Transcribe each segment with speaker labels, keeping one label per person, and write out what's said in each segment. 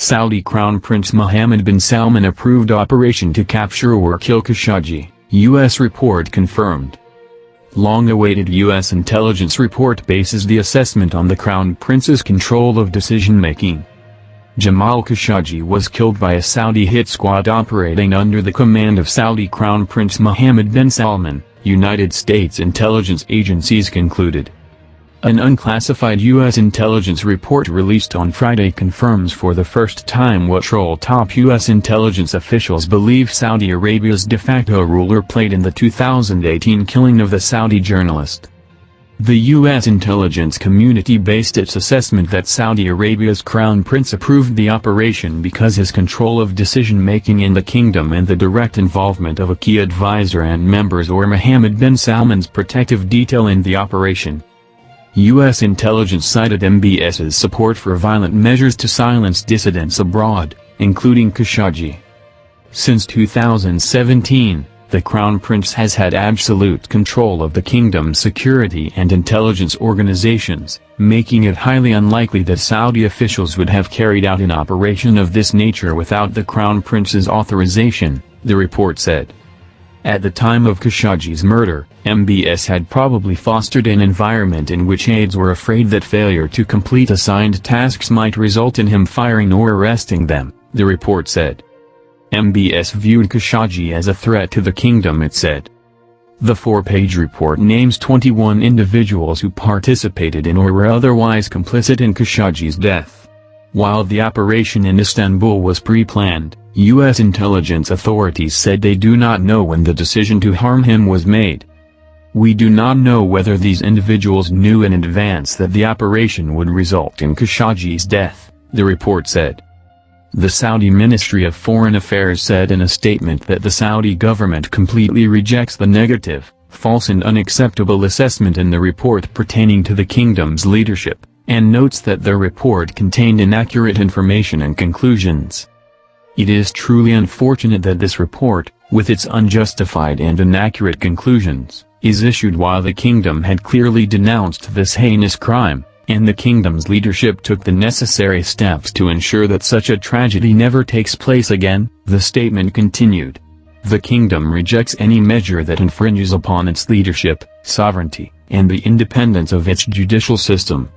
Speaker 1: Saudi Crown Prince Mohammed bin Salman approved operation to capture or kill Khashoggi, U.S. report confirmed. Long-awaited U.S. intelligence report bases the assessment on the Crown Prince's control of decision-making. Jamal Khashoggi was killed by a Saudi hit squad operating under the command of Saudi Crown Prince Mohammed bin Salman, United States intelligence agencies concluded. An unclassified U.S. intelligence report released on Friday confirms for the first time what top U.S. intelligence officials believe Saudi Arabia's de facto ruler played in the 2018 killing of the Saudi journalist. The U.S. intelligence community based its assessment that Saudi Arabia's crown prince approved the operation because his control of decision-making in the kingdom and the direct involvement of a key advisor and members or Mohammed bin Salman's protective detail in the operation. U.S. intelligence cited MBS's support for violent measures to silence dissidents abroad, including Khashoggi. Since 2017, the Crown Prince has had absolute control of the kingdom's security and intelligence organizations, making it highly unlikely that Saudi officials would have carried out an operation of this nature without the Crown Prince's authorization, the report said. At the time of Khashoggi's murder, MBS had probably fostered an environment in which aides were afraid that failure to complete assigned tasks might result in him firing or arresting them, the report said. MBS viewed Khashoggi as a threat to the kingdom, it said. The four-page report names 21 individuals who participated in or were otherwise complicit in Khashoggi's death. While the operation in Istanbul was pre-planned, U.S. intelligence authorities said they do not know when the decision to harm him was made. We do not know whether these individuals knew in advance that the operation would result in Khashoggi's death, the report said. The Saudi Ministry of Foreign Affairs said in a statement that the Saudi government completely rejects the negative, false and unacceptable assessment in the report pertaining to the kingdom's leadership, and notes that the report contained inaccurate information and conclusions. It is truly unfortunate that this report, with its unjustified and inaccurate conclusions, is issued while the kingdom had clearly denounced this heinous crime, and the kingdom's leadership took the necessary steps to ensure that such a tragedy never takes place again, the statement continued. The kingdom rejects any measure that infringes upon its leadership, sovereignty, and the independence of its judicial system.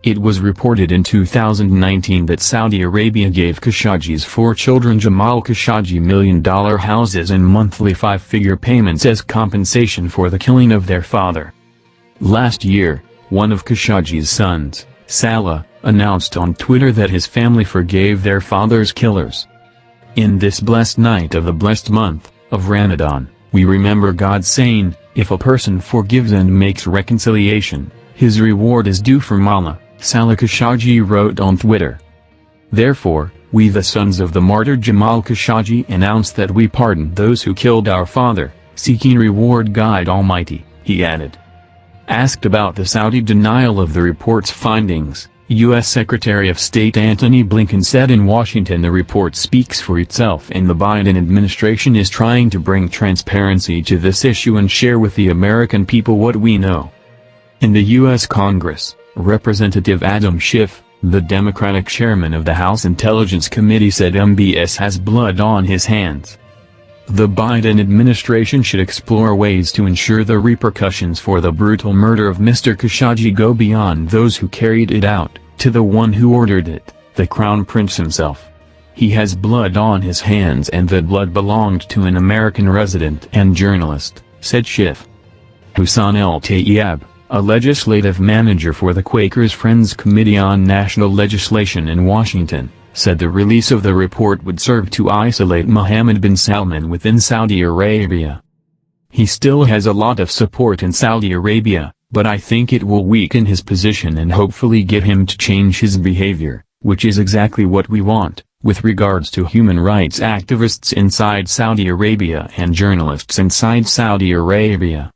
Speaker 1: It was reported in 2019 that Saudi Arabia gave Khashoggi's 4 children Jamal Khashoggi $1 million houses and monthly 5-figure payments as compensation for the killing of their father. Last year, one of Khashoggi's sons, Salah, announced on Twitter that his family forgave their father's killers. In this blessed night of the blessed month of Ramadan, we remember God saying, "If a person forgives and makes reconciliation, his reward is due from Allah," Salah Khashoggi wrote on Twitter. Therefore, we the sons of the martyr Jamal Khashoggi announce that we pardon those who killed our father, seeking reward God Almighty, he added. Asked about the Saudi denial of the report's findings, U.S. Secretary of State Antony Blinken said in Washington the report speaks for itself and the Biden administration is trying to bring transparency to this issue and share with the American people what we know. In the U.S. Congress, Representative Adam Schiff, the Democratic chairman of the House Intelligence Committee, said MBS has blood on his hands. The Biden administration should explore ways to ensure the repercussions for the brutal murder of Mr. Khashoggi go beyond those who carried it out, to the one who ordered it, the Crown Prince himself. He has blood on his hands and that blood belonged to an American resident and journalist, said Schiff. Hussein El-Tayyab, a legislative manager for the Quakers Friends Committee on National Legislation in Washington, said the release of the report would serve to isolate Mohammed bin Salman within Saudi Arabia. He still has a lot of support in Saudi Arabia, but I think it will weaken his position and hopefully get him to change his behavior, which is exactly what we want, with regards to human rights activists inside Saudi Arabia and journalists inside Saudi Arabia.